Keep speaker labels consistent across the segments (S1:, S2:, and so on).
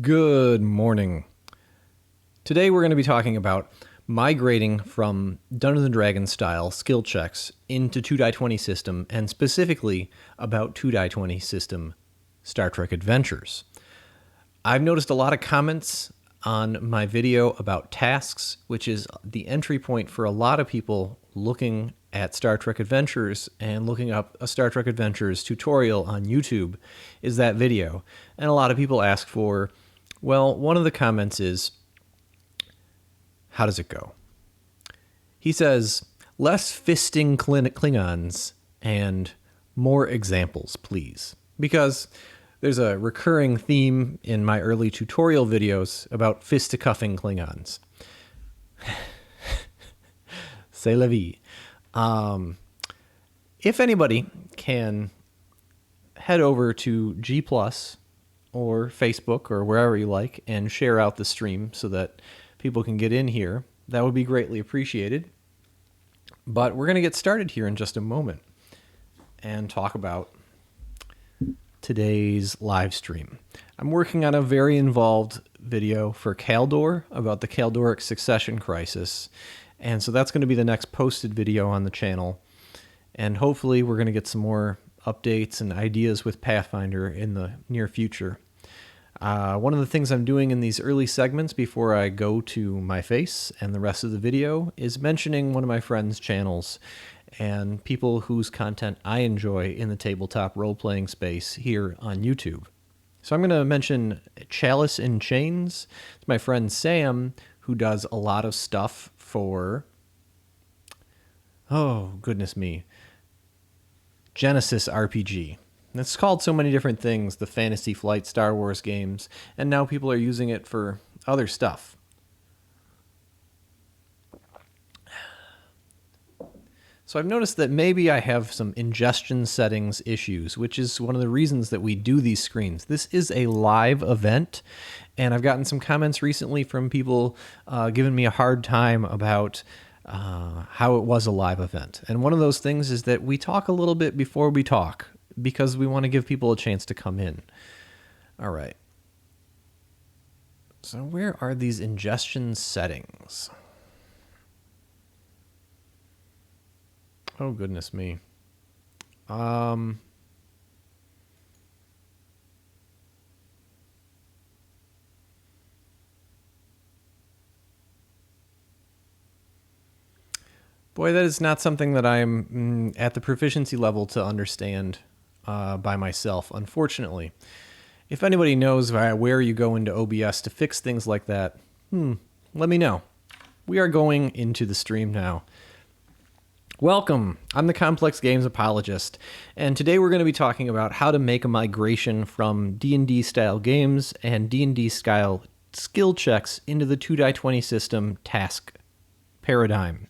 S1: Good morning. Today we're going to be talking about migrating from Dungeons & Dragons style skill checks into 2die20 system, and specifically about 2die20 system Star Trek Adventures. I've noticed a lot of comments on my video about tasks, which is the entry point for a lot of people looking at Star Trek Adventures and looking up a Star Trek Adventures tutorial on YouTube is that video. And a lot of people ask for, well, one of the comments is, how does it go? He says, less fisting Klingons and more examples, please. Because there's a recurring theme in my early tutorial videos about fisticuffing Klingons. C'est la vie. If anybody can head over to G+, or Facebook, or wherever you like, and share out the stream so that people can get in here, that would be greatly appreciated. But we're going to get started here in just a moment and talk about today's live stream. I'm working on a very involved video for Kaldor about the Kaldoric succession crisis, and so that's going to be the next posted video on the channel. And hopefully we're going to get some more updates and ideas with Pathfinder in the near future. One of the things I'm doing in these early segments before I go to my face and the rest of the video is mentioning one of my friends' channels and people whose content I enjoy in the tabletop role-playing space here on YouTube. So I'm going to mention Chalice in Chains. It's my friend Sam, who does a lot of stuff for, oh, goodness me, Genesis RPG. It's called so many different things, the Fantasy Flight Star Wars games, and now people are using it for other stuff. So I've noticed that maybe I have some ingestion settings issues, which is one of the reasons that we do these screens. This is a live event, and I've gotten some comments recently from people giving me a hard time about how it was a live event. And one of those things is that we talk a little bit before we talk, because we want to give people a chance to come in. All right. So where are these ingestion settings? Oh, goodness me. Boy, that is not something that I'm at the proficiency level to understand by myself, unfortunately. If anybody knows where you go into OBS to fix things like that, let me know. We are going into the stream now. Welcome. I'm the Complex Games Apologist, and today we're going to be talking about how to make a migration from D&D style games and D&D style skill checks into the 2die20 system task paradigm.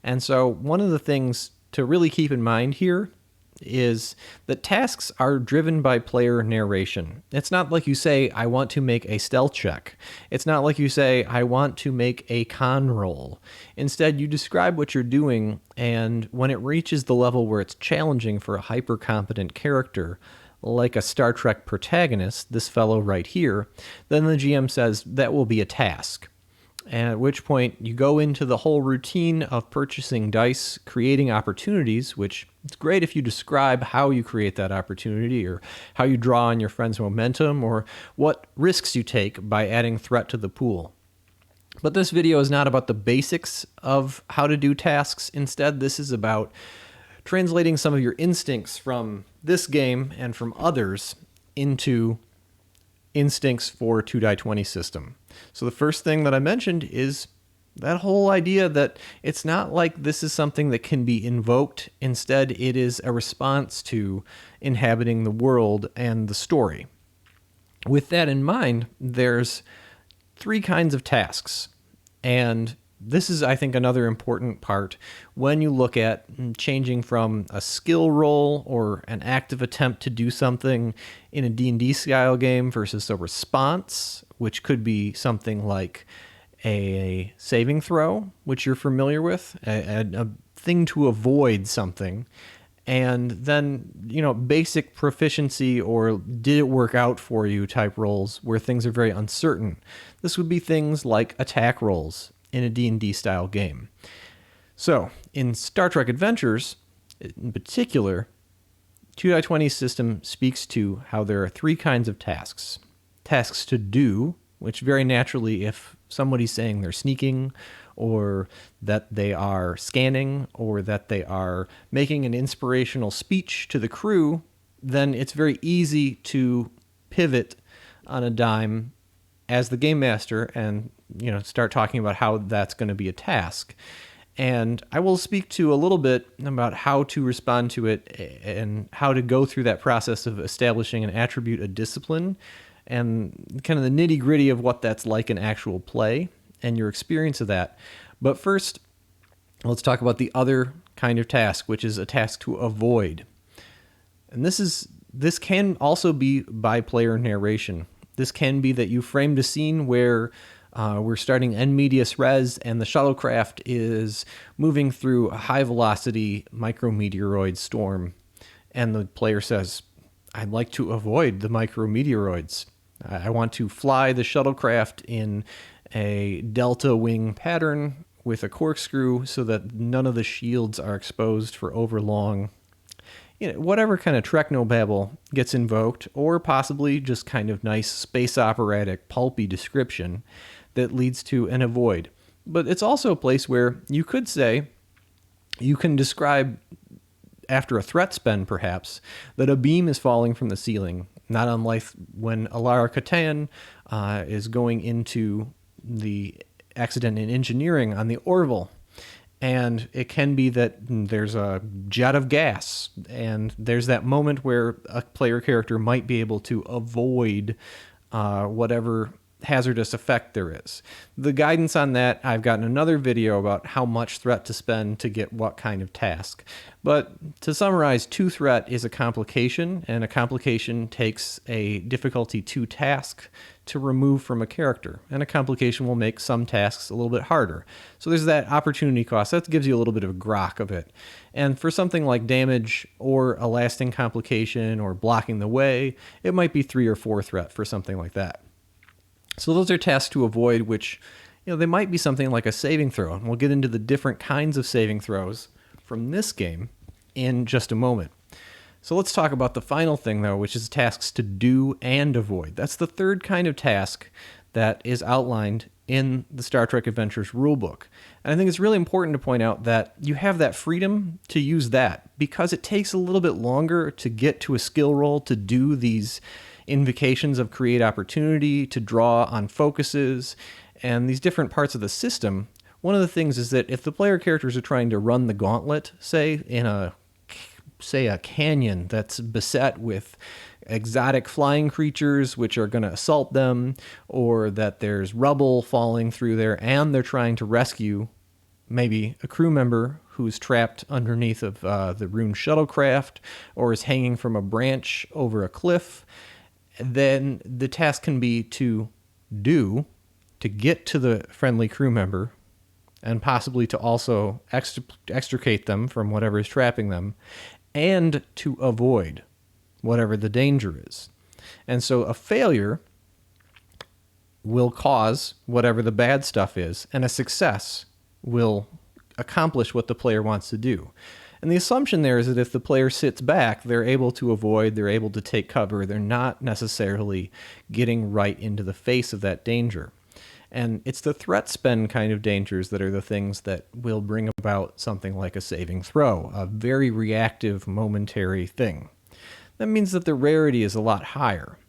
S1: And so one of the things to really keep in mind here is that tasks are driven by player narration. It's not like you say, I want to make a stealth check. It's not like you say, I want to make a con roll. Instead, you describe what you're doing, and when it reaches the level where it's challenging for a hyper-competent character, like a Star Trek protagonist, this fellow right here, then the GM says, that will be a task. At which point you go into the whole routine of purchasing dice, creating opportunities, which it's great if you describe how you create that opportunity or how you draw on your friend's momentum or what risks you take by adding threat to the pool. But this video is not about the basics of how to do tasks. Instead, this is about translating some of your instincts from this game and from others into instincts for 2die20 system. So the first thing that I mentioned is that whole idea that it's not like this is something that can be invoked. Instead, it is a response to inhabiting the world and the story. With that in mind, there's three kinds of tasks. And this is, I think, another important part when you look at changing from a skill roll or an active attempt to do something in a D&D style game versus a response, which could be something like a saving throw, which you're familiar with, a thing to avoid something, And then, basic proficiency or did it work out for you type rolls where things are very uncertain. This would be things like attack rolls in a D&D style game. So, in Star Trek Adventures, in particular, 2.20's system speaks to how there are three kinds of tasks. Tasks to do, which very naturally, if somebody's saying they're sneaking, or that they are scanning, or that they are making an inspirational speech to the crew, then it's very easy to pivot on a dime as the game master and start talking about how that's going to be a task. And I will speak to a little bit about how to respond to it and how to go through that process of establishing an attribute, a discipline, and kind of the nitty-gritty of what that's like in actual play and your experience of that. But first, let's talk about the other kind of task, which is a task to avoid. And this can also be by player narration. This can be that you framed a scene where we're starting en medias res and the shuttlecraft is moving through a high-velocity micrometeoroid storm. And the player says, I'd like to avoid the micrometeoroids. I want to fly the shuttlecraft in a delta wing pattern with a corkscrew so that none of the shields are exposed for overlong. Whatever kind of technobabble gets invoked, or possibly just kind of nice space operatic pulpy description that leads to an avoid. But it's also a place where you could say, you can describe after a threat spend perhaps, that a beam is falling from the ceiling, not unlike when Alara Catan is going into the accident in engineering on the Orville. And it can be that there's a jet of gas, and there's that moment where a player character might be able to avoid whatever hazardous effect there is. The guidance on that, I've gotten another video about how much threat to spend to get what kind of task. But to summarize, 2 threat is a complication, and a complication takes a difficulty 2 task to remove from a character, and a complication will make some tasks a little bit harder. So there's that opportunity cost. That gives you a little bit of a grok of it. And for something like damage or a lasting complication or blocking the way, it might be 3 or 4 threat for something like that. So those are tasks to avoid, which, they might be something like a saving throw. And we'll get into the different kinds of saving throws from this game in just a moment. So let's talk about the final thing, though, which is tasks to do and avoid. That's the third kind of task that is outlined in the Star Trek Adventures rulebook. And I think it's really important to point out that you have that freedom to use that because it takes a little bit longer to get to a skill roll to do these invocations of create opportunity, to draw on focuses, and these different parts of the system. One of the things is that if the player characters are trying to run the gauntlet, say in a canyon that's beset with exotic flying creatures which are going to assault them, or that there's rubble falling through there and they're trying to rescue maybe a crew member who's trapped underneath of the ruined shuttlecraft or is hanging from a branch over a cliff, then the task can be to get to the friendly crew member and possibly to also extricate them from whatever is trapping them and to avoid whatever the danger is. And so a failure will cause whatever the bad stuff is, and a success will accomplish what the player wants to do. And the assumption there is that if the player sits back, they're able to avoid, they're able to take cover, they're not necessarily getting right into the face of that danger. And it's the threat spend kind of dangers that are the things that will bring about something like a saving throw, a very reactive, momentary thing. That means that the rarity is a lot higher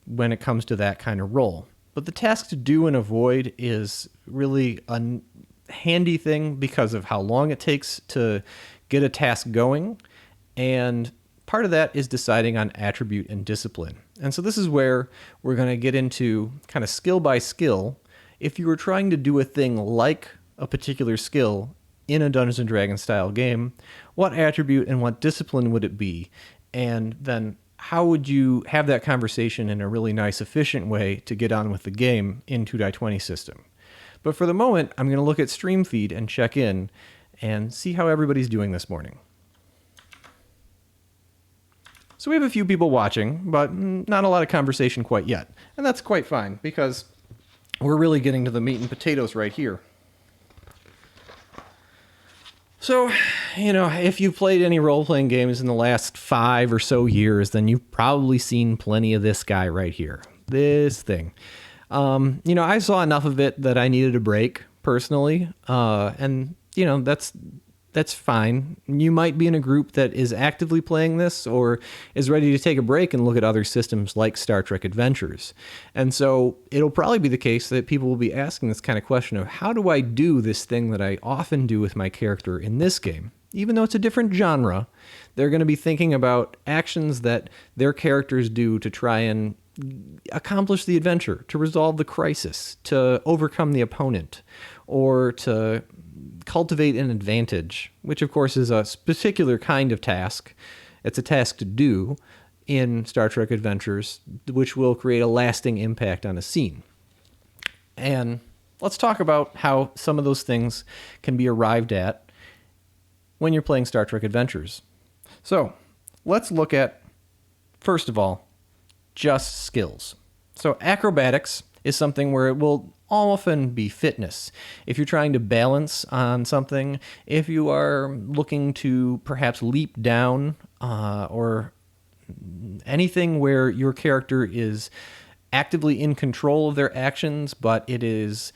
S1: when it comes to that kind of roll. But the task to do and avoid is really a handy thing because of how long it takes to get a task going, and part of that is deciding on attribute and discipline. And so this is where we're going to get into kind of skill by skill. If you were trying to do a thing like a particular skill in a Dungeons & Dragons style game, what attribute and what discipline would it be? And then how would you have that conversation in a really nice, efficient way to get on with the game in 2.20 system? But for the moment, I'm going to look at Stream Feed and check in and see how everybody's doing this morning. So we have a few people watching, but not a lot of conversation quite yet. And that's quite fine, because we're really getting to the meat and potatoes right here. So, if you've played any role-playing games in the last 5 or so years, then you've probably seen plenty of this guy right here. This thing. I saw enough of it that I needed a break, personally. And that's fine. You might be in a group that is actively playing this or is ready to take a break and look at other systems like Star Trek Adventures. And so it'll probably be the case that people will be asking this kind of question of, how do I do this thing that I often do with my character in this game? Even though it's a different genre, they're going to be thinking about actions that their characters do to try and accomplish the adventure, to resolve the crisis, to overcome the opponent, or to cultivate an advantage, which of course is a particular kind of task. It's a task to do in Star Trek Adventures, which will create a lasting impact on a scene. And let's talk about how some of those things can be arrived at when you're playing Star Trek Adventures. So let's look at, first of all, just skills. So acrobatics is something where it will often be fitness. If you're trying to balance on something, if you are looking to perhaps leap down, or anything where your character is actively in control of their actions, but it is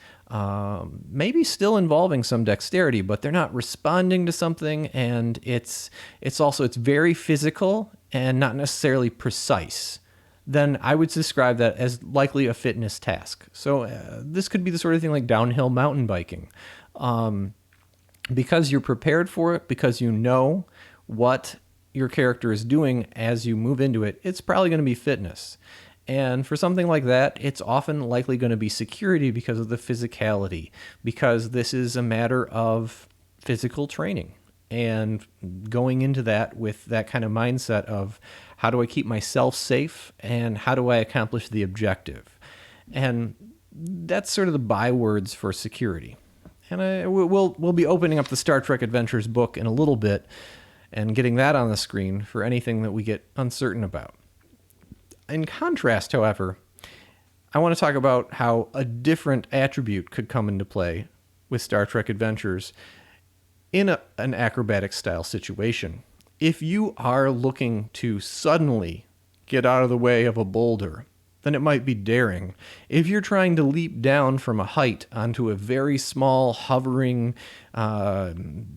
S1: maybe still involving some dexterity, but they're not responding to something, and it's very physical and not necessarily precise, then I would describe that as likely a fitness task. So this could be the sort of thing like downhill mountain biking. Because you're prepared for it, because you know what your character is doing as you move into it, it's probably going to be fitness. And for something like that, it's often likely going to be security because of the physicality, because this is a matter of physical training. And going into that with that kind of mindset of, how do I keep myself safe and how do I accomplish the objective? And that's sort of the bywords for security. And we'll be opening up the Star Trek Adventures book in a little bit and getting that on the screen for anything that we get uncertain about. In contrast, however, I want to talk about how a different attribute could come into play with Star Trek Adventures in an acrobatic style situation. If you are looking to suddenly get out of the way of a boulder, then it might be daring. If you're trying to leap down from a height onto a very small hovering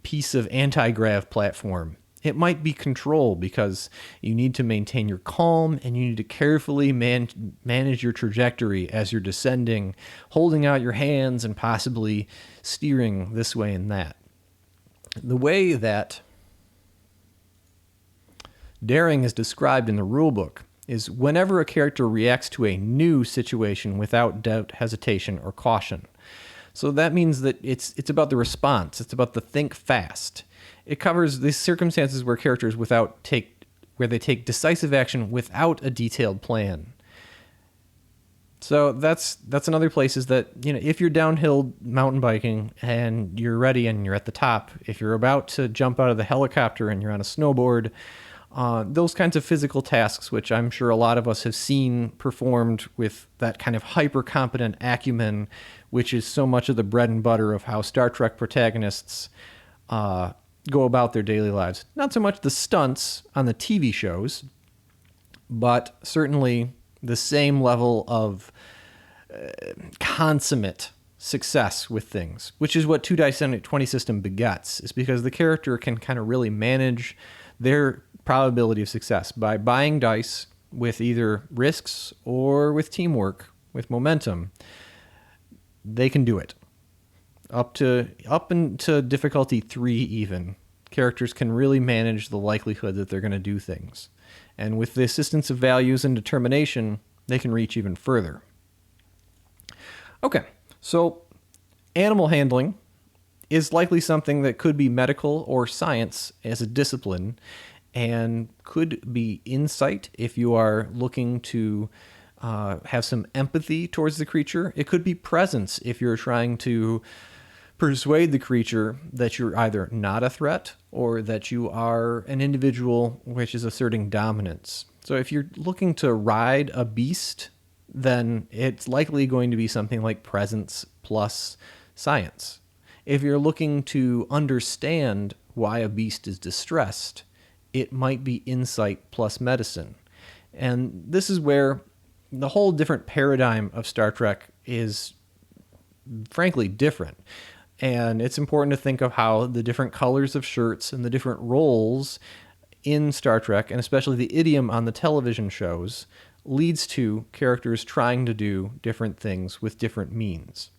S1: piece of anti-grav platform, it might be control, because you need to maintain your calm and you need to carefully manage your trajectory as you're descending, holding out your hands and possibly steering this way and that. The way that daring is described in the rulebook is whenever a character reacts to a new situation without doubt, hesitation, or caution. So that means that it's about the response. It's about the think fast. It covers the circumstances where characters where they take decisive action without a detailed plan. So that's another place is that, if you're downhill mountain biking and you're ready and you're at the top, if you're about to jump out of the helicopter and you're on a snowboard, those kinds of physical tasks, which I'm sure a lot of us have seen performed with that kind of hyper-competent acumen, which is so much of the bread and butter of how Star Trek protagonists go about their daily lives. Not so much the stunts on the TV shows, but certainly the same level of consummate success with things, which is what 2 Dice 20 system begets, is because the character can kind of really manage their probability of success by buying dice with either risks or with teamwork, with momentum. They can do it. Up into difficulty 3 even. Characters can really manage the likelihood that they're going to do things. And with the assistance of values and determination, they can reach even further. Okay, so animal handling is likely something that could be medical or science as a discipline, and could be insight if you are looking to have some empathy towards the creature. It could be presence if you're trying to persuade the creature that you're either not a threat or that you are an individual which is asserting dominance. So if you're looking to ride a beast, then it's likely going to be something like presence plus science. If you're looking to understand why a beast is distressed, it might be insight plus medicine. And this is where the whole different paradigm of Star Trek is frankly different. And it's important to think of how the different colors of shirts and the different roles in Star Trek, and especially the idiom on the television shows, leads to characters trying to do different things with different means.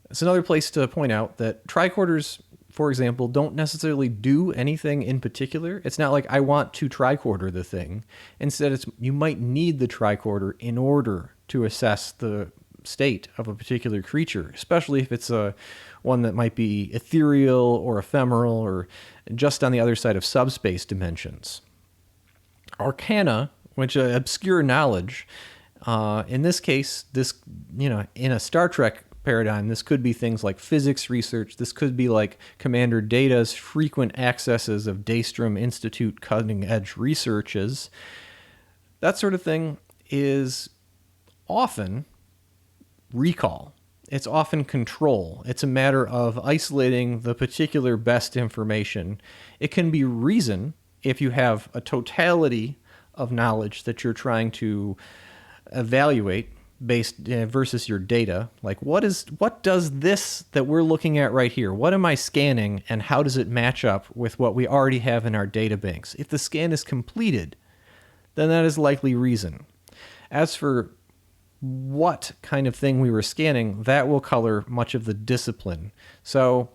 S1: It's another place to point out that tricorders, for example, don't necessarily do anything in particular. It's not like I want to tricorder the thing. Instead, you might need the tricorder in order to assess the state of a particular creature, especially if it's one that might be ethereal or ephemeral or just on the other side of subspace dimensions. Arcana, which obscure knowledge, in this case, in a Star Trek paradigm, this could be things like physics research. This could be like Commander Data's frequent accesses of Daystrom Institute cutting-edge researches. That sort of thing is often recall. It's often control. It's a matter of isolating the particular best information. It can be reason if you have a totality of knowledge that you're trying to evaluate based versus your data. Like what does this that we're looking at right here, what am I scanning and how does it match up with what we already have in our data banks? If the scan is completed, then that is likely reason. As for what kind of thing we were scanning, that will color much of the discipline. So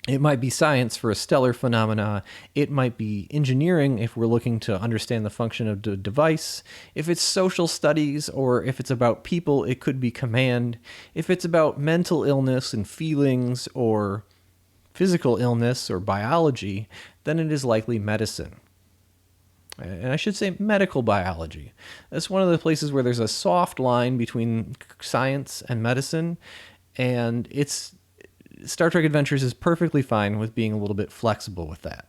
S1: it might be science for a stellar phenomena. It might be engineering if we're looking to understand the function of the device. If it's social studies or if it's about people, it could be command. If it's about mental illness and feelings or physical illness or biology, then it is likely medicine. And I should say medical biology. That's one of the places where there's a soft line between science and medicine, and Star Trek Adventures is perfectly fine with being a little bit flexible with that.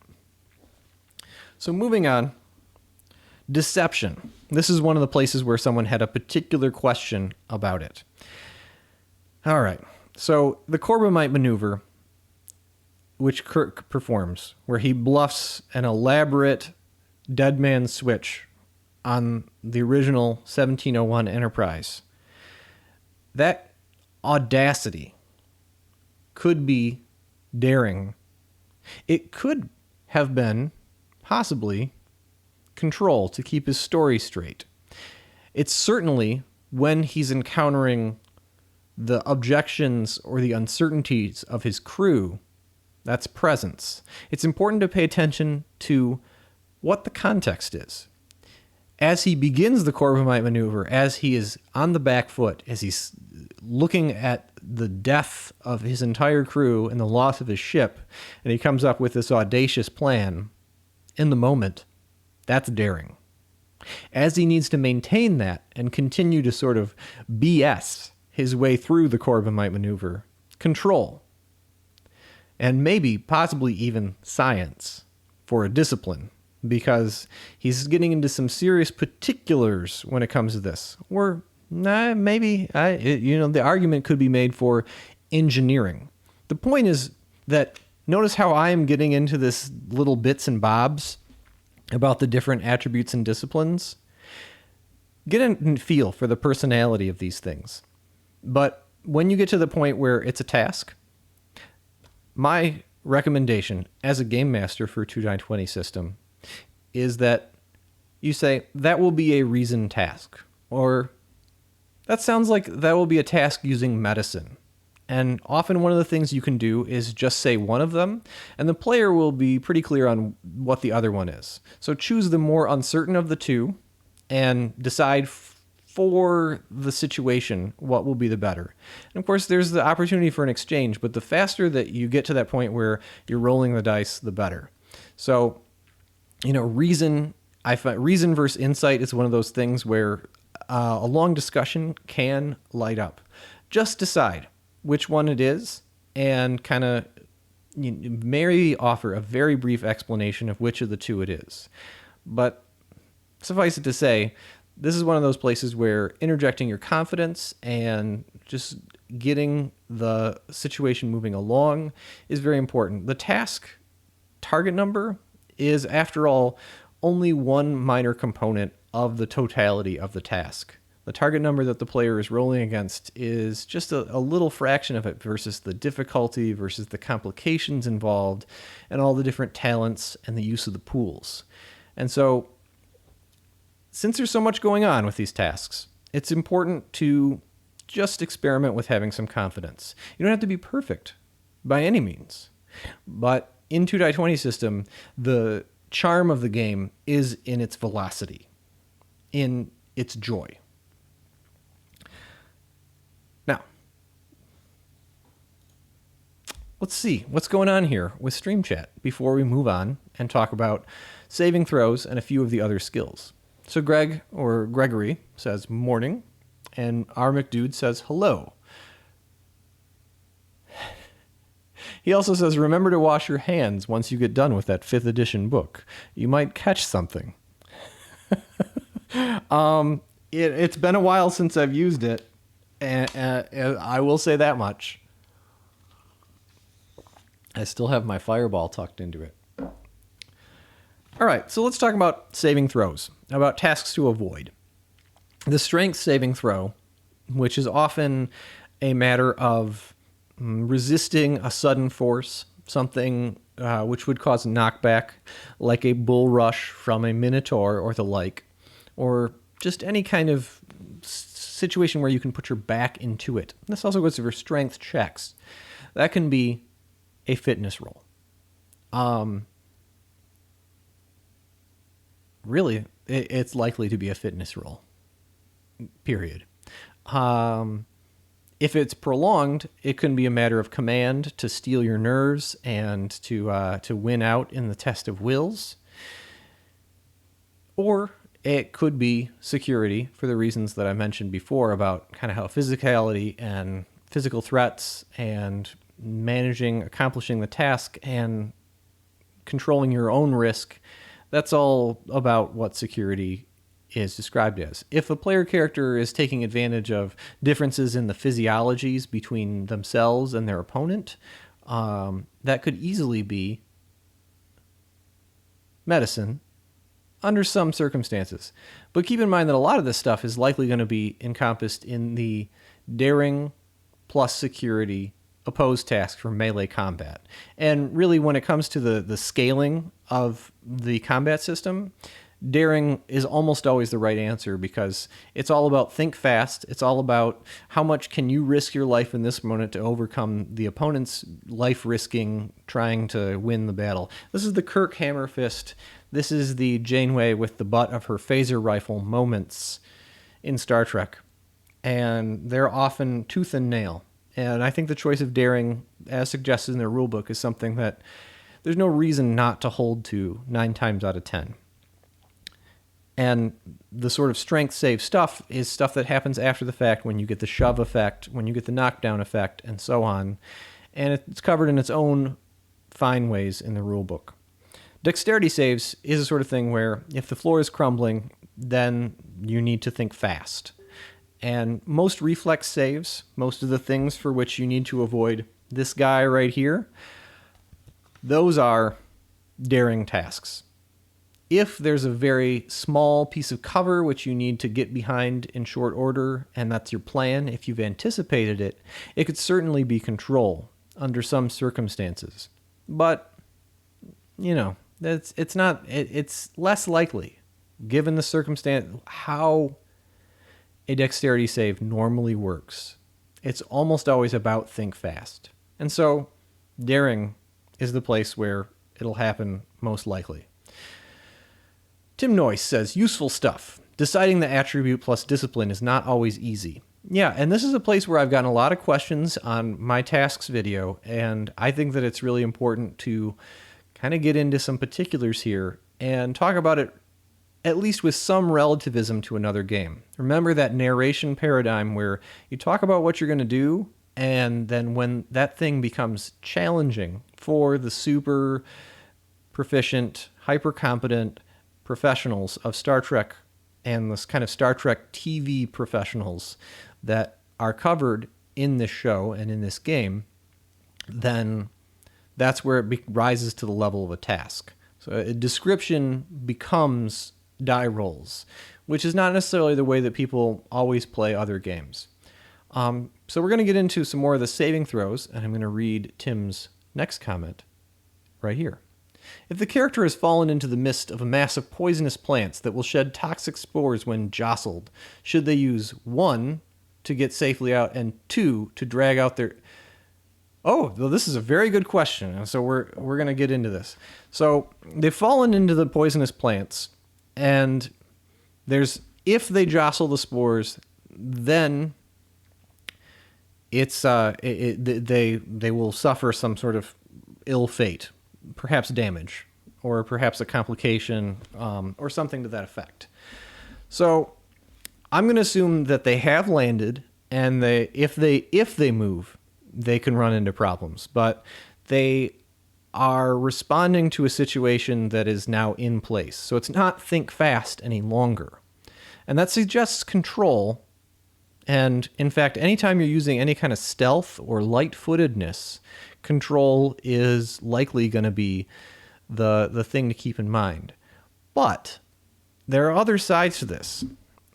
S1: So moving on, deception. This is one of the places where someone had a particular question about it. All right, so the Corbomite maneuver, which Kirk performs, where he bluffs an elaborate dead man switch on the original 1701 Enterprise. That audacity could be daring. It could have been possibly control to keep his story straight. It's certainly when he's encountering the objections or the uncertainties of his crew, that's presence. It's important to pay attention to what the context is. As he begins the Corbomite maneuver, as he is on the back foot, as he's looking at the death of his entire crew and the loss of his ship, and he comes up with this audacious plan, in the moment, that's daring. As he needs to maintain that and continue to sort of BS his way through the Corbomite maneuver, control, and maybe possibly even science for a discipline, because he's getting into some serious particulars when it comes to this. Or the argument could be made for engineering. The point is that notice how I am getting into this little bits and bobs about the different attributes and disciplines. Get a feel for the personality of these things. But when you get to the point where it's a task, my recommendation as a game master for a 2-9-20 system is that you say, that will be a reasoned task. Or, that sounds like that will be a task using medicine. And often one of the things you can do is just say one of them, and the player will be pretty clear on what the other one is. So choose the more uncertain of the two, and decide for the situation what will be the better. And of course, there's the opportunity for an exchange, but the faster that you get to that point where you're rolling the dice, the better. So, reason versus insight is one of those things where a long discussion can light up. Just decide which one it is and kind of may offer a very brief explanation of which of the two it is. But suffice it to say, this is one of those places where interjecting your confidence and just getting the situation moving along is very important. The task target number is, after all, only one minor component of the totality of the task. The target number that the player is rolling against is just a little fraction of it versus the difficulty, versus the complications involved, and all the different talents and the use of the pools. And so, since there's so much going on with these tasks, it's important to just experiment with having some confidence. You don't have to be perfect by any means. But in 2die20 system, the charm of the game is in its velocity, in its joy. Now, let's see what's going on here with Stream Chat before we move on and talk about saving throws and a few of the other skills. So Greg, or Gregory, says morning, and our McDude says hello. He also says, remember to wash your hands once you get done with that 5th edition book. You might catch something. It's been a while since I've used it, and I will say that much. I still have my fireball tucked into it. All right, so let's talk about saving throws, about tasks to avoid. The strength saving throw, which is often a matter of resisting a sudden force, something which would cause a knockback, like a bull rush from a minotaur or the like, or just any kind of situation where you can put your back into it. This also goes for strength checks. That can be a fitness roll. Really, it's likely to be a fitness roll, period. If it's prolonged, it can be a matter of command to steel your nerves and to win out in the test of wills. Or it could be security, for the reasons that I mentioned before about kind of how physicality and physical threats and accomplishing the task and controlling your own risk. That's all about what security is described as. If a player character is taking advantage of differences in the physiologies between themselves and their opponent, that could easily be medicine under some circumstances. But keep in mind that a lot of this stuff is likely going to be encompassed in the daring plus security opposed task for melee combat. And really, when it comes to the scaling of the combat system, daring is almost always the right answer, because it's all about think fast. It's all about how much can you risk your life in this moment to overcome the opponent's life risking trying to win the battle. This is the Kirk hammer fist. This is the Janeway with the butt of her phaser rifle moments in Star Trek. And they're often tooth and nail. And I think the choice of daring, as suggested in their rulebook, is something that there's no reason not to hold to 9 times out of 10. And the sort of strength save stuff is stuff that happens after the fact, when you get the shove effect, when you get the knockdown effect, and so on. And it's covered in its own fine ways in the rulebook. Dexterity saves is a sort of thing where if the floor is crumbling, then you need to think fast. And most reflex saves, most of the things for which you need to avoid this guy right here, those are daring tasks. If there's a very small piece of cover which you need to get behind in short order, and that's your plan, if you've anticipated it, it could certainly be control under some circumstances. But, it's less likely, given the circumstance, how a dexterity save normally works. It's almost always about think fast. And so, daring is the place where it'll happen most likely. Tim Noyce says, useful stuff. Deciding the attribute plus discipline is not always easy. Yeah, and this is a place where I've gotten a lot of questions on my tasks video, and I think that it's really important to kind of get into some particulars here and talk about it at least with some relativism to another game. Remember that narration paradigm where you talk about what you're going to do, And then when that thing becomes challenging for the super proficient, hyper competent professionals of Star Trek and this kind of Star Trek TV professionals that are covered in this show and in this game, then that's where it rises to the level of a task. So a description becomes die rolls, which is not necessarily the way that people always play other games. So we're going to get into some more of the saving throws, and I'm going to read Tim's next comment right here. If the character has fallen into the midst of a mass of poisonous plants that will shed toxic spores when jostled, should they use 1, to get safely out, and 2, to drag out their... Oh, well, this is a very good question. So we're going to get into this. So they've fallen into the poisonous plants, and if they jostle the spores, then they will suffer some sort of ill fate, perhaps damage, or perhaps a complication, or something to that effect. So I'm going to assume that they have landed, and if they move, they can run into problems. But they are responding to a situation that is now in place. So it's not think fast any longer. And that suggests control. And in fact, anytime you're using any kind of stealth or light-footedness, control is likely going to be the thing to keep in mind. But there are other sides to this.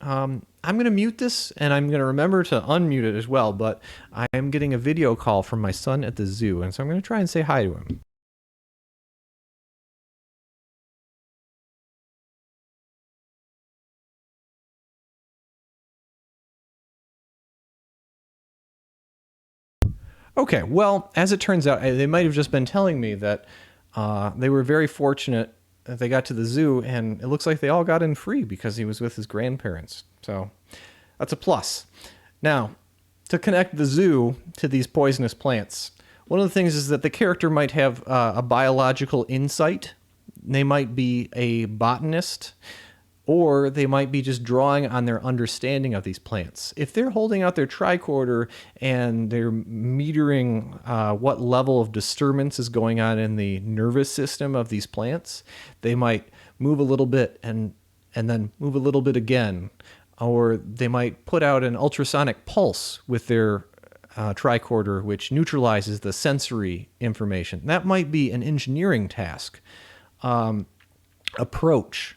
S1: I'm going to mute this, and I'm going to remember to unmute it as well, but I am getting a video call from my son at the zoo, and so I'm going to try and say hi to him. Okay, well, as it turns out, they might have just been telling me that they were very fortunate that they got to the zoo, and it looks like they all got in free because he was with his grandparents. So that's a plus. Now, to connect the zoo to these poisonous plants, one of the things is that the character might have a biological insight. They might be a botanist, or they might be just drawing on their understanding of these plants. If they're holding out their tricorder and they're metering what level of disturbance is going on in the nervous system of these plants, they might move a little bit and then move a little bit again. Or they might put out an ultrasonic pulse with their tricorder, which neutralizes the sensory information. That might be an engineering task. Approach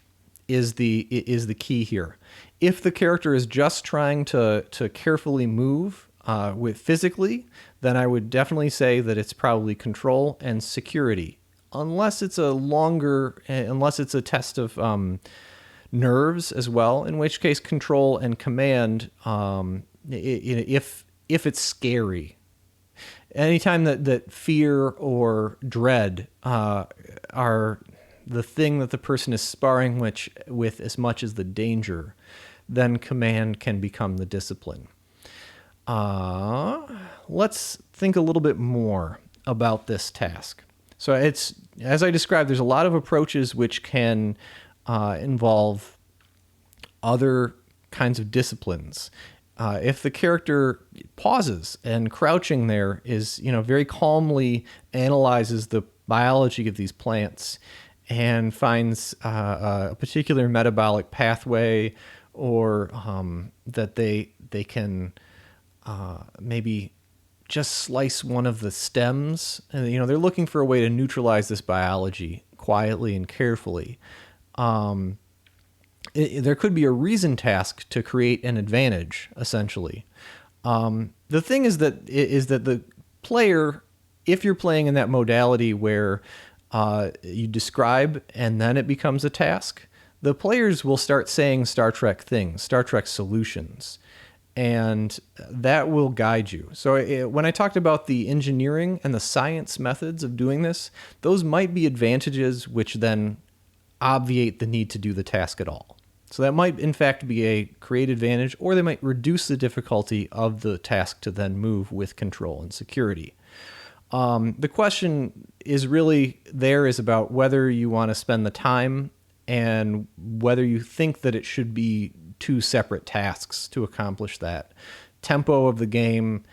S1: is the key here. If the character is just trying to carefully move with physically, then I would definitely say that it's probably control and security. Unless it's a test of nerves as well, in which case control and command, if it's scary. Anytime that fear or dread are the thing that the person is sparring with as much as the danger, then command can become the discipline. Let's think a little bit more about this task. So it's, as I described, there's a lot of approaches which can involve other kinds of disciplines. If the character pauses and crouching there is, very calmly analyzes the biology of these plants and finds a particular metabolic pathway, or that they can maybe just slice one of the stems, and they're looking for a way to neutralize this biology quietly and carefully. There could be a reason task to create an advantage, essentially. The thing is that the player, if you're playing in that modality where you describe and then it becomes a task, the players will start saying Star Trek things, Star Trek solutions, and that will guide you. So when I talked about the engineering and the science methods of doing this, those might be advantages which then obviate the need to do the task at all. So that might, in fact, be a create advantage, or they might reduce the difficulty of the task to then move with control and security. The question is really is about whether you want to spend the time and whether you think that it should be two separate tasks to accomplish that. Tempo of the game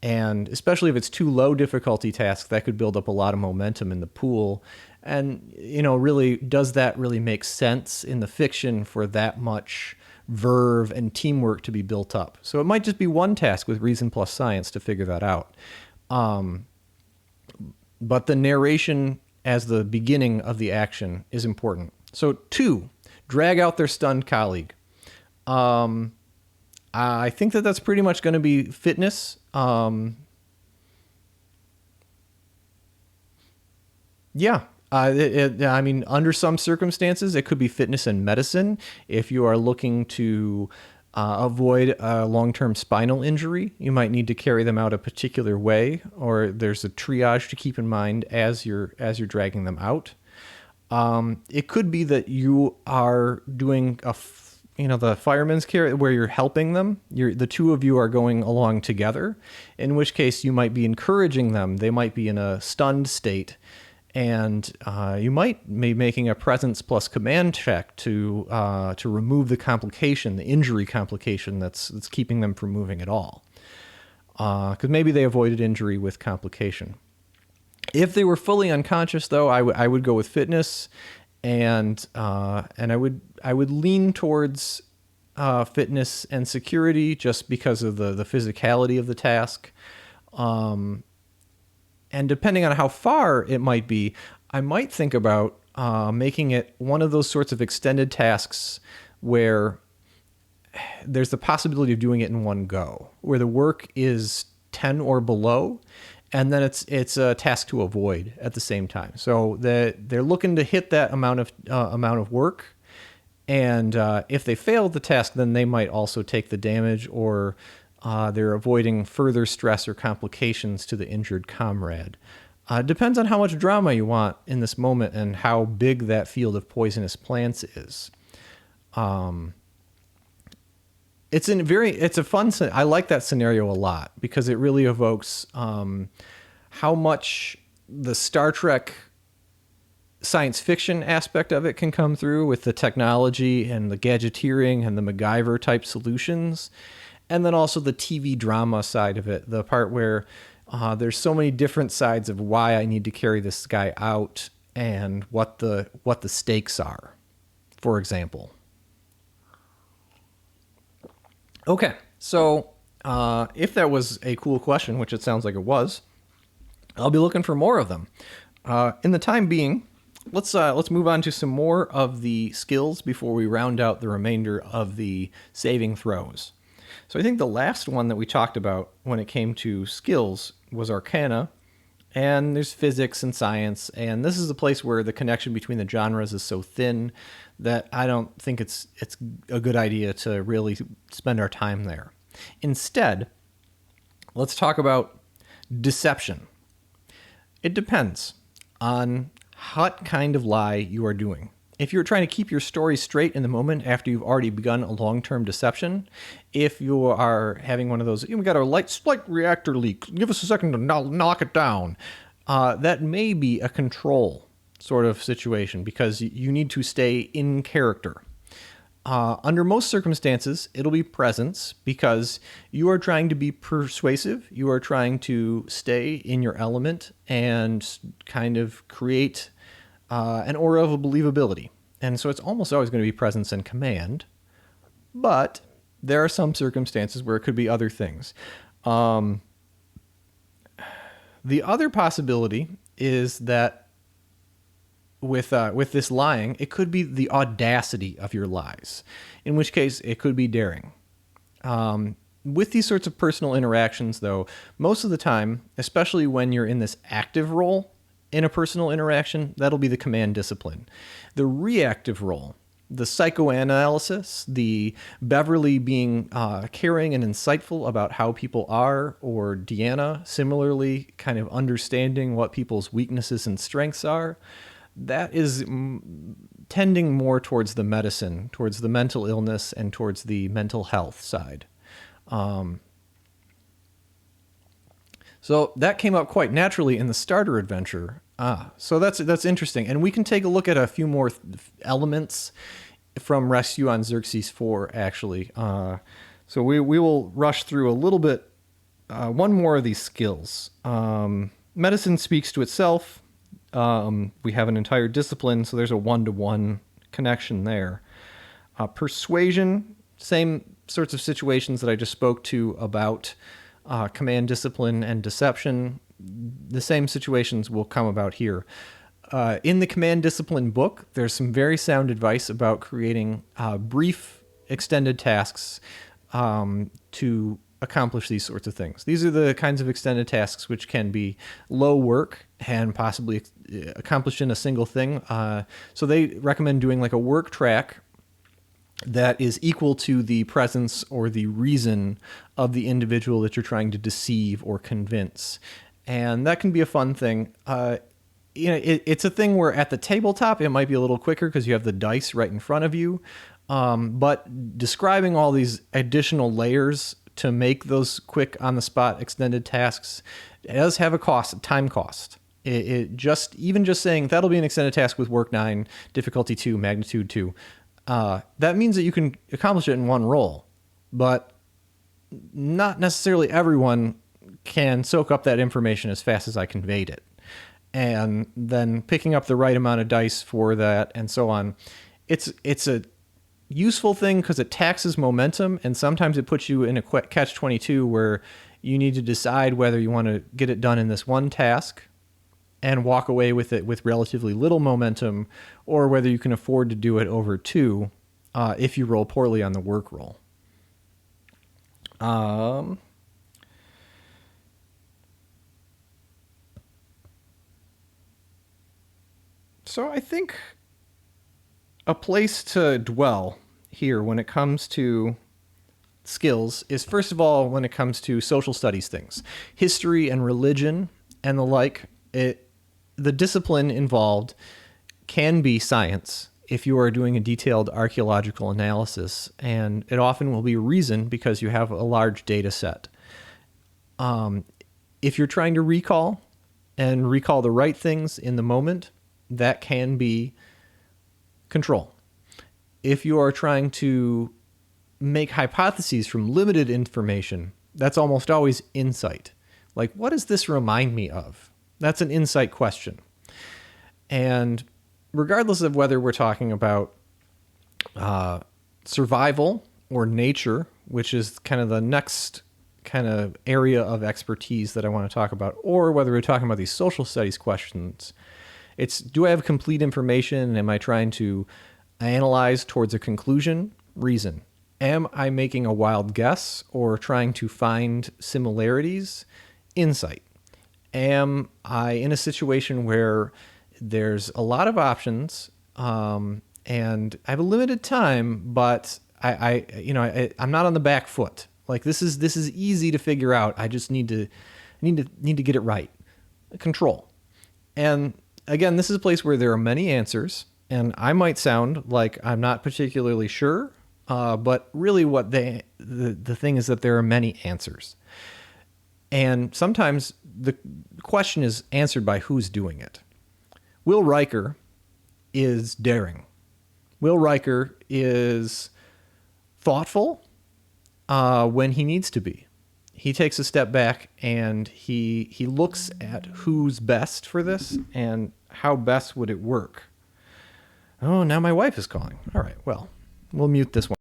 S1: And especially if it's too low difficulty task, that could build up a lot of momentum in the pool. And, really, does that really make sense in the fiction for that much verve and teamwork to be built up? So it might just be one task with reason plus science to figure that out. But the narration as the beginning of the action is important. So 2, drag out their stunned colleague. I think that's pretty much going to be fitness. Yeah. I mean, under some circumstances, it could be fitness and medicine. If you are looking to avoid a long-term spinal injury, you might need to carry them out a particular way, or there's a triage to keep in mind as you're dragging them out. It could be that you are doing the fireman's carry where you're helping them. The two of you are going along together, in which case you might be encouraging them. They might be in a stunned state, and you might be making a presence plus command check to remove the complication, the injury complication that's keeping them from moving at all. Because maybe they avoided injury with complication. If they were fully unconscious, though, I would go with fitness, and I would lean towards fitness and security just because of the physicality of the task. And depending on how far it might be, I might think about making it one of those sorts of extended tasks where there's the possibility of doing it in one go, where the work is 10 or below, and then it's a task to avoid at the same time. So they're looking to hit that amount of work, and if they fail the task, then they might also take the damage, or they're avoiding further stress or complications to the injured comrade. Depends on how much drama you want in this moment and how big that field of poisonous plants is. It's a fun. I like that scenario a lot because it really evokes how much the Star Trek science fiction aspect of it can come through with the technology and the gadgeteering and the MacGyver type solutions. And then also the TV drama side of it, the part where there's so many different sides of why I need to carry this guy out and what the stakes are, for example. Okay, so if that was a cool question, which it sounds like it was, I'll be looking for more of them. In the time being, let's move on to some more of the skills before we round out the remainder of the saving throws. So I think the last one that we talked about when it came to skills was Arcana, and there's physics and science, and this is a place where the connection between the genres is so thin that I don't think it's a good idea to really spend our time there. Instead, let's talk about deception. It depends on what kind of lie you are doing. If you're trying to keep your story straight in the moment after you've already begun a long-term deception, if you are having one of those, we got a slight reactor leak, give us a second to knock it down, that may be a control sort of situation because you need to stay in character. Under most circumstances, it'll be presence because you are trying to be persuasive, you are trying to stay in your element and kind of create an aura of believability. And so it's almost always going to be presence and command. But there are some circumstances where it could be other things. The other possibility is that with this lying, it could be the audacity of your lies, in which case it could be daring. With these sorts of personal interactions, though, most of the time, especially when you're in this active role, in a personal interaction, that'll be the command discipline. The reactive role, the psychoanalysis, the Beverly being caring and insightful about how people are, or Deanna similarly kind of understanding what people's weaknesses and strengths are, that is tending more towards the medicine, towards the mental illness, and towards the mental health side. So that came up quite naturally in the starter adventure. So that's interesting. And we can take a look at a few more elements from Rescue on Xerxes 4, actually. So we will rush through a little bit one more of these skills. Medicine speaks to itself. We have an entire discipline, so there's a one-to-one connection there. Persuasion, same sorts of situations that I just spoke to about command discipline and deception. The same situations will come about here. In the command discipline book, there's some very sound advice about creating brief, extended tasks to accomplish these sorts of things. These are the kinds of extended tasks which can be low work and possibly accomplished in a single thing. So they recommend doing like a work track that is equal to the presence or the reason of the individual that you're trying to deceive or convince. And that can be a fun thing. It's a thing where at the tabletop, it might be a little quicker because you have the dice right in front of you. But describing all these additional layers to make those quick on the spot extended tasks, it does have a cost, a time cost. It just saying that'll be an extended task with work 9, difficulty 2, magnitude 2. That means that you can accomplish it in one roll, but not necessarily everyone can soak up that information as fast as I conveyed it. And then picking up the right amount of dice for that and so on. It's a useful thing because it taxes momentum, and sometimes it puts you in a catch-22 where you need to decide whether you want to get it done in this one task and walk away with it with relatively little momentum, or whether you can afford to do it over 2 if you roll poorly on the work roll. So I think a place to dwell here when it comes to skills is, first of all, when it comes to social studies things, history and religion and the like. The discipline involved can be science if you are doing a detailed archaeological analysis, and it often will be reason because you have a large data set. If you're trying to recall the right things in the moment, that can be control. If you are trying to make hypotheses from limited information, that's almost always insight. Like, what does this remind me of? That's an insight question. And regardless of whether we're talking about survival or nature, which is kind of the next kind of area of expertise that I want to talk about, or whether we're talking about these social studies questions, it's, do I have complete information? Am I trying to analyze towards a conclusion? Reason. Am I making a wild guess or trying to find similarities? Insight. Am I in a situation where there's a lot of options and I have a limited time, but I'm not on the back foot. Like this is easy to figure out. I just need to get it right. Control. And again, this is a place where there are many answers, and I might sound like I'm not particularly sure, but really what the thing is that there are many answers. And sometimes the question is answered by who's doing it. Will Riker is daring. Will Riker is thoughtful when he needs to be. He takes a step back and he looks at who's best for this and how best would it work. Oh, now my wife is calling. All right, well, we'll mute this one.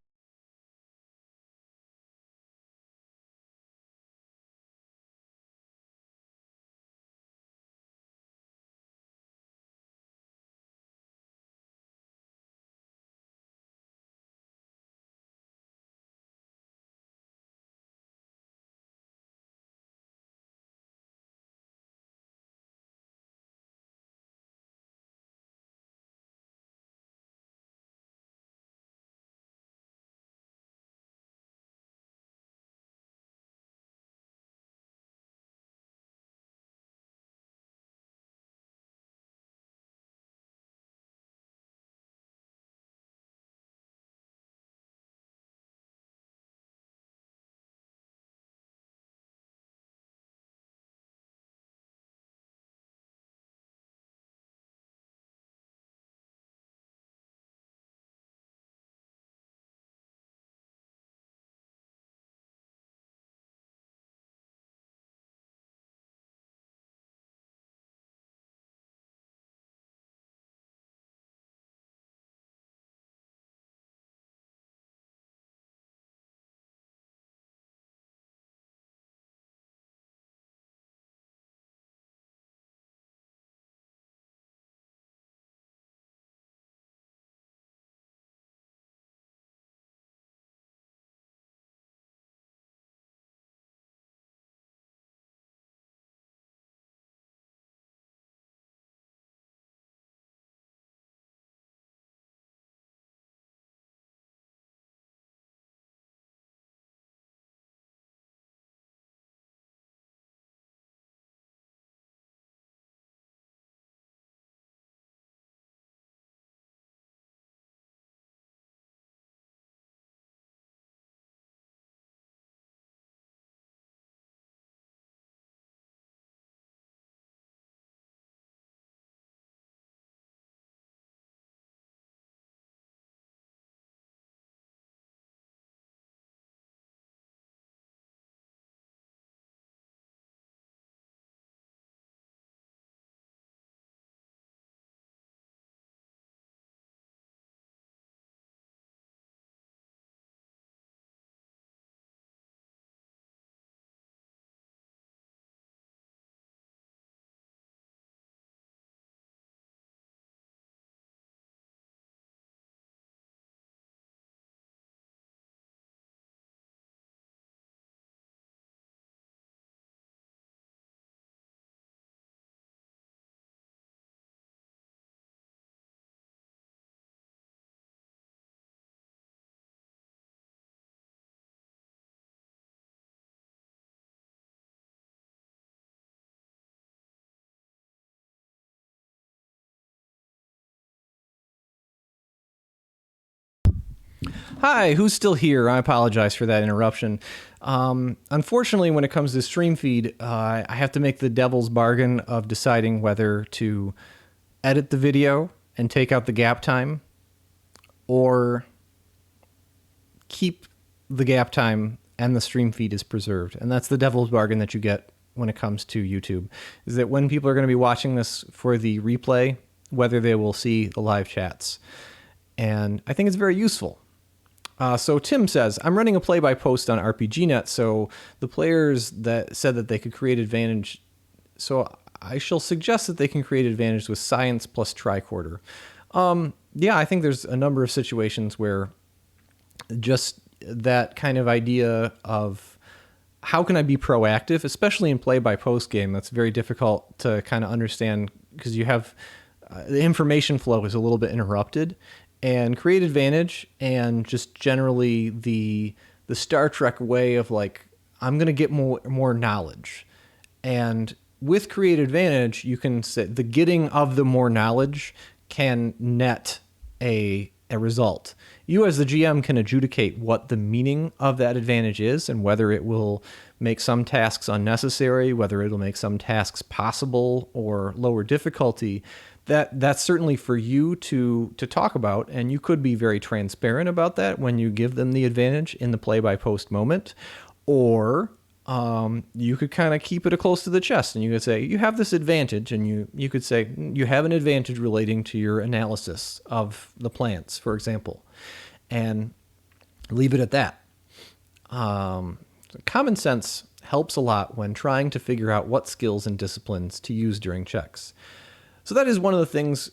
S1: Hi, who's still here? I apologize for that interruption. Unfortunately, when it comes to stream feed, I have to make the devil's bargain of deciding whether to edit the video and take out the gap time or keep the gap time and the stream feed is preserved. And that's the devil's bargain that you get when it comes to YouTube, is that when people are going to be watching this for the replay, whether they will see the live chats. And I think it's very useful. So Tim says, I'm running a play-by-post on RPGNet, so the players that said that they could create advantage, so I shall suggest that they can create advantage with science plus tricorder. Yeah, I think there's a number of situations where just that kind of idea of how can I be proactive, especially in play-by-post game, that's very difficult to kind of understand because you have the information flow is a little bit interrupted. And create advantage and just generally the Star Trek way of like, I'm going to get more knowledge. And with create advantage, you can say the getting of the more knowledge can net a result. You as the GM can adjudicate what the meaning of that advantage is and whether it will make some tasks unnecessary, whether it'll make some tasks possible or lower difficulty. That's certainly for you to talk about, and you could be very transparent about that when you give them the advantage in the play-by-post moment, or you could kind of keep it close to the chest, and you could say, you have this advantage, and you could say, you have an advantage relating to your analysis of the plants, for example, and leave it at that. Common sense helps a lot when trying to figure out what skills and disciplines to use during checks. So that is one of the things,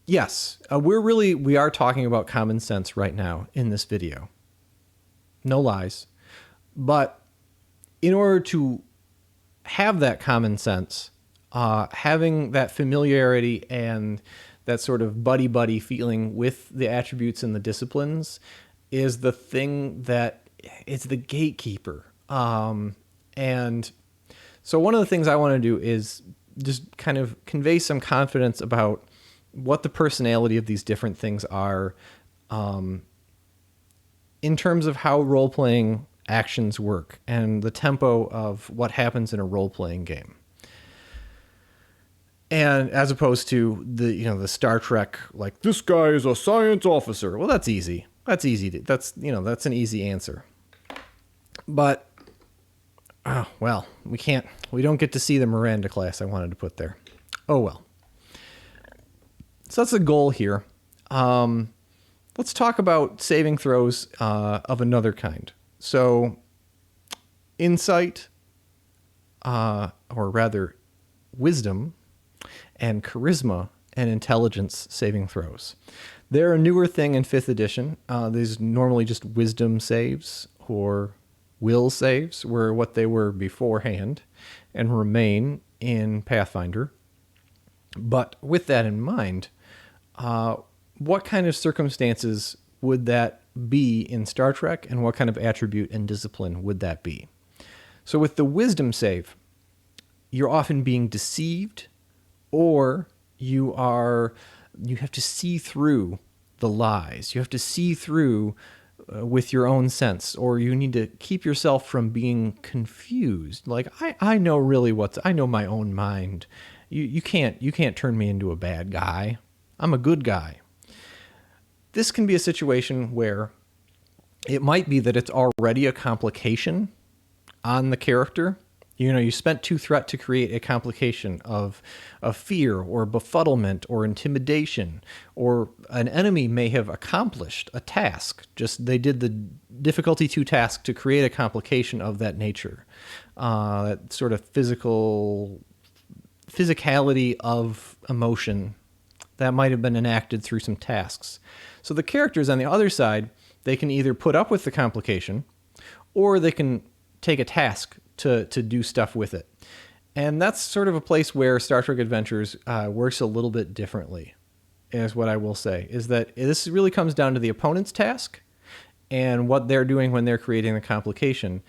S1: yes, we are talking about common sense right now in this video. No lies. But in order to have that common sense, having that familiarity and that sort of buddy-buddy feeling with the attributes and the disciplines is the thing that is the gatekeeper. And so one of the things I want to do is just kind of convey some confidence about what the personality of these different things are in terms of how role-playing actions work and the tempo of what happens in a role-playing game. And as opposed to the Star Trek, like, this guy is a science officer. Well, that's easy. That's an easy answer. But we don't get to see the Miranda class I wanted to put there. Oh, well. So that's the goal here. Let's talk about saving throws of another kind. So insight, or rather wisdom, and charisma and intelligence saving throws. They're a newer thing in 5th edition. These normally just wisdom saves or will saves were what they were beforehand and remain in Pathfinder. But with that in mind, what kind of circumstances would that be in Star Trek, and what kind of attribute and discipline would that be? So with the wisdom save, you're often being deceived, or you have to see through the lies. You have to see through with your own sense, or you need to keep yourself from being confused. Like, I know really I know my own mind. You can't turn me into a bad guy. I'm a good guy. This can be a situation where it might be that it's already a complication on the character. You spent 2 threat to create a complication of fear or befuddlement or intimidation, or an enemy may have accomplished a task. Just they did the difficulty 2 task to create a complication of that nature. That sort of physicality of emotion that might have been enacted through some tasks. So the characters on the other side, they can either put up with the complication, or they can take a task to do stuff with it. And that's sort of a place where Star Trek Adventures works a little bit differently, is what I will say, is that this really comes down to the opponent's task and what they're doing when they're creating the complication.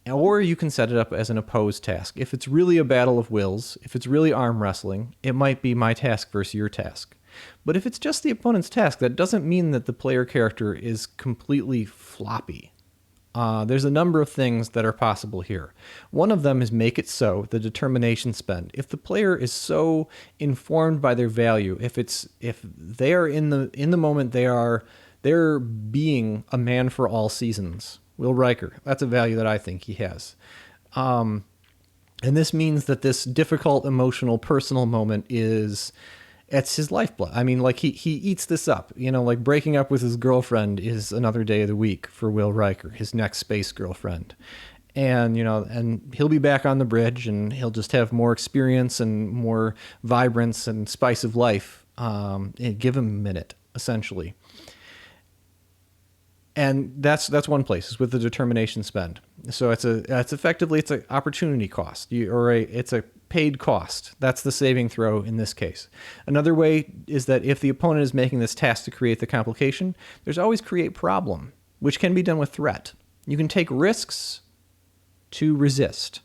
S1: Or you can set it up as an opposed task. If it's really a battle of wills, if it's really arm wrestling, it might be my task versus your task. But if it's just the opponent's task, that doesn't mean that the player character is completely floppy. There's a number of things that are possible here. One of them is make it so, the determination spend. If the player is so informed by their value, if they are in the moment, they're being a man for all seasons. Will Riker, that's a value that I think he has. And this means that this difficult, emotional, personal moment it's his lifeblood. I mean, like he eats this up, like breaking up with his girlfriend is another day of the week for Will Riker, his next space girlfriend. And, and he'll be back on the bridge and he'll just have more experience and more vibrance and spice of life. Give him a minute, essentially. And that's one place, is with the determination spend. So it's effectively an opportunity cost, it's a paid cost. That's the saving throw in this case. Another way is that if the opponent is making this task to create the complication, there's always create problem, which can be done with threat. You can take risks to resist,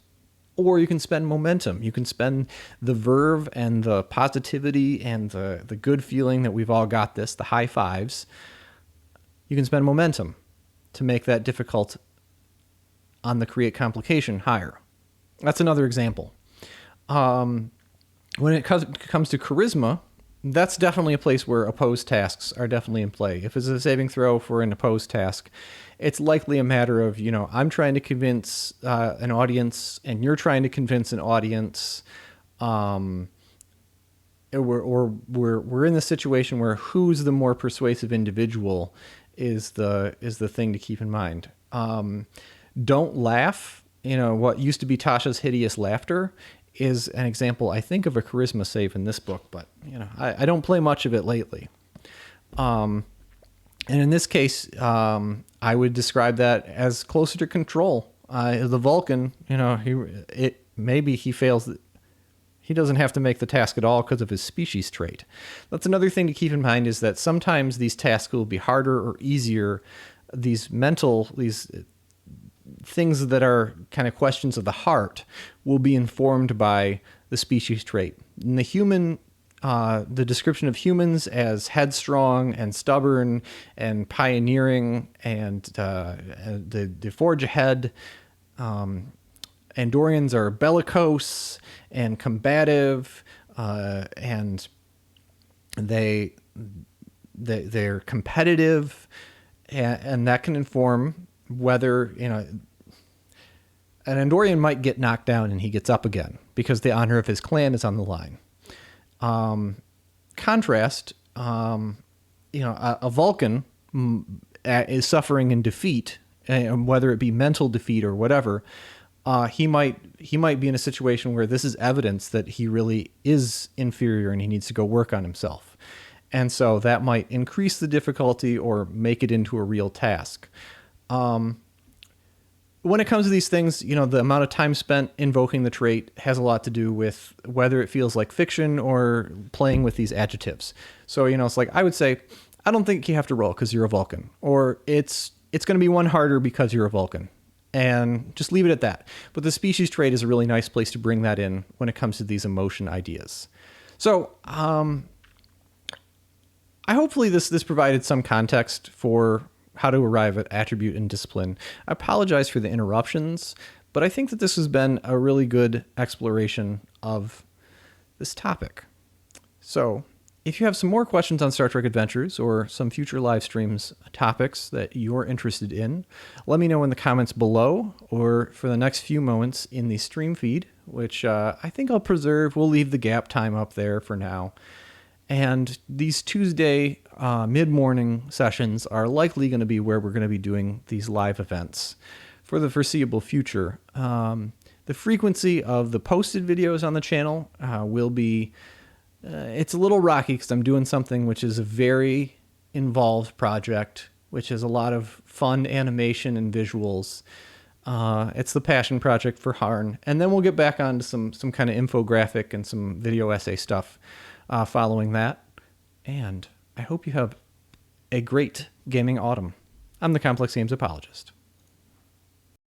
S1: or you can spend momentum. You can spend the verve and the positivity and the good feeling that we've all got this, the high fives. You can spend momentum to make that difficult on the create complication higher. That's another example. When it comes to charisma, that's definitely a place where opposed tasks are definitely in play. If it's a saving throw for an opposed task, it's likely a matter of, I'm trying to convince an audience and you're trying to convince an audience, or we're in the situation where who's the more persuasive individual is the thing to keep in mind. Don't laugh. What used to be Tasha's hideous laughter is an example, I think, of a charisma save in this book, but I don't play much of it lately. And in this case, I would describe that as closer to control. The Vulcan, maybe he fails. He doesn't have to make the task at all because of his species trait. That's another thing to keep in mind, is that sometimes these tasks will be harder or easier. These things that are kind of questions of the heart will be informed by the species trait. In the description of humans as headstrong and stubborn and pioneering and the forge ahead. Andorians are bellicose and combative, and they're competitive, and that can inform whether an Andorian might get knocked down and he gets up again because the honor of his clan is on the line. Contrast, a Vulcan is suffering in defeat, whether it be mental defeat or whatever. He might be in a situation where this is evidence that he really is inferior and he needs to go work on himself. And so that might increase the difficulty or make it into a real task. When it comes to these things, the amount of time spent invoking the trait has a lot to do with whether it feels like fiction or playing with these adjectives. So, it's like, I would say, I don't think you have to roll because you're a Vulcan, or it's going to be one harder because you're a Vulcan. And just leave it at that. But the species trait is a really nice place to bring that in when it comes to these emotion ideas. So, hopefully this provided some context for how to arrive at attribute and discipline. I apologize for the interruptions, but I think that this has been a really good exploration of this topic. So, if you have some more questions on Star Trek Adventures or some future live streams topics that you're interested in, let me know in the comments below or for the next few moments in the stream feed, which I think I'll preserve. We'll leave the gap time up there for now. And these Tuesday mid-morning sessions are likely going to be where we're going to be doing these live events for the foreseeable future. The frequency of the posted videos on the channel will be... it's a little rocky because I'm doing something which is a very involved project, which is a lot of fun animation and visuals. It's the passion project for Harn. And then we'll get back onto some kind of infographic and some video essay stuff following that. And I hope you have a great gaming autumn. I'm the Complex Games Apologist.